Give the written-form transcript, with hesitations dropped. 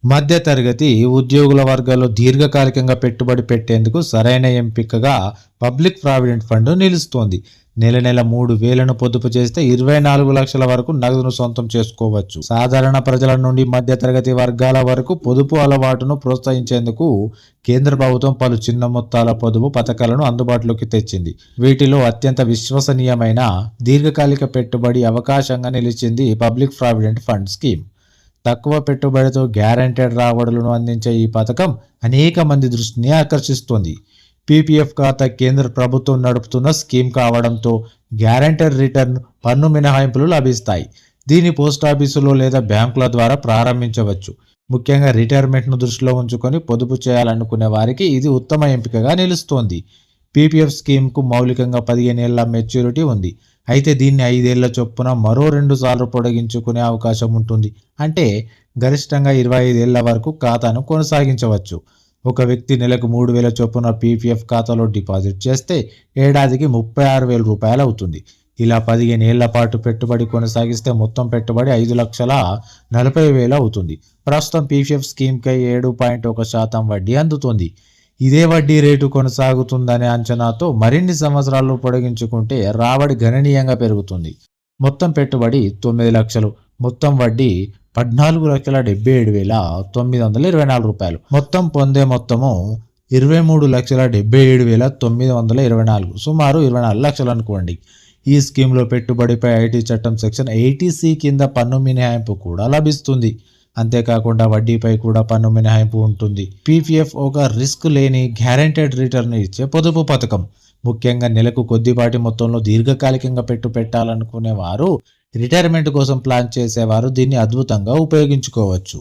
మధ్యతరగతి ఉద్యోగుల వర్గాల్లో దీర్ఘకాలికంగా పెట్టుబడి పెట్టేందుకు సరైన ఎంపికగా పబ్లిక్ ప్రావిడెంట్ ఫండ్ నిలుస్తోంది. నెల నెల 3,000ను పొదుపు చేస్తే 24 లక్షల వరకు నగదును సొంతం చేసుకోవచ్చు. సాధారణ ప్రజల నుండి మధ్యతరగతి వర్గాల వరకు పొదుపు అలవాటును ప్రోత్సహించేందుకు కేంద్ర ప్రభుత్వం పలు చిన్న మొత్తాల పొదుపు పథకాలను అందుబాటులోకి తెచ్చింది. వీటిలో అత్యంత విశ్వసనీయమైన దీర్ఘకాలిక పెట్టుబడి అవకాశంగా నిలిచింది పబ్లిక్ ప్రావిడెంట్ ఫండ్ స్కీమ్. తక్కువ పెట్టుబడితో గ్యారెంటెడ్ రాబడులను అందించే ఈ పథకం అనేక మంది దృష్టిని ఆకర్షిస్తోంది. పీపీఎఫ్ ఖాతా కేంద్ర ప్రభుత్వం నడుపుతున్న స్కీమ్ కావడంతో గ్యారెంటెడ్ రిటర్న్, పన్ను మినహాయింపులు లభిస్తాయి. దీన్ని పోస్టాఫీసులో లేదా బ్యాంకుల ద్వారా ప్రారంభించవచ్చు. ముఖ్యంగా రిటైర్మెంట్ను దృష్టిలో ఉంచుకొని పొదుపు చేయాలనుకునే వారికి ఇది ఉత్తమ ఎంపికగా నిలుస్తోంది. పీపీఎఫ్ స్కీమ్కు మౌలికంగా 15 ఏళ్ల మెచ్యూరిటీ ఉంది. అయితే దీన్ని 5 ఏళ్ల చొప్పున మరో 2 సార్లు పొడిగించుకునే అవకాశం ఉంటుంది. అంటే గరిష్టంగా 25 ఏళ్ల వరకు ఖాతాను కొనసాగించవచ్చు. ఒక వ్యక్తి నెలకు 3,000 చొప్పున పీపీఎఫ్ ఖాతాలో డిపాజిట్ చేస్తే ఏడాదికి 36,000 రూపాయలు అవుతుంది. ఇలా 15 ఏళ్ల పాటు పెట్టుబడి కొనసాగిస్తే మొత్తం పెట్టుబడి 5,40,000 అవుతుంది. ప్రస్తుతం పీపీఎఫ్ స్కీమ్కై 7.1% వడ్డీ అందుతుంది. ఇదే వడ్డీ రేటు కొనసాగుతుందనే అంచనాతో మరిన్ని సంవత్సరాలు పొడిగించుకుంటే రాబడి గణనీయంగా పెరుగుతుంది. మొత్తం పెట్టుబడి 9 లక్షలు, మొత్తం వడ్డీ 14,77,924 రూపాయలు. మొత్తం పొందే మొత్తము 23,77,924, సుమారు 24 లక్షలు అనుకోండి. ఈ స్కీమ్లో పెట్టుబడిపై ఐటీ చట్టం సెక్షన్ 80C కింద పన్ను మినహాయింపు కూడా లభిస్తుంది. అంతేకాకుండా వడ్డీపై కూడా పన్ను మినహాయింపు ఉంటుంది. పీపీఎఫ్ ఒక రిస్క్ లేని గ్యారెంటెడ్ రిటర్న్ ఇచ్చే పొదుపు పథకం. ముఖ్యంగా నెలకు కొద్దిపాటి మొత్తంలో దీర్ఘకాలికంగా పెట్టాలనుకునే వారు, రిటైర్మెంట్ కోసం ప్లాన్ చేసేవారు దీన్ని అద్భుతంగా ఉపయోగించుకోవచ్చు.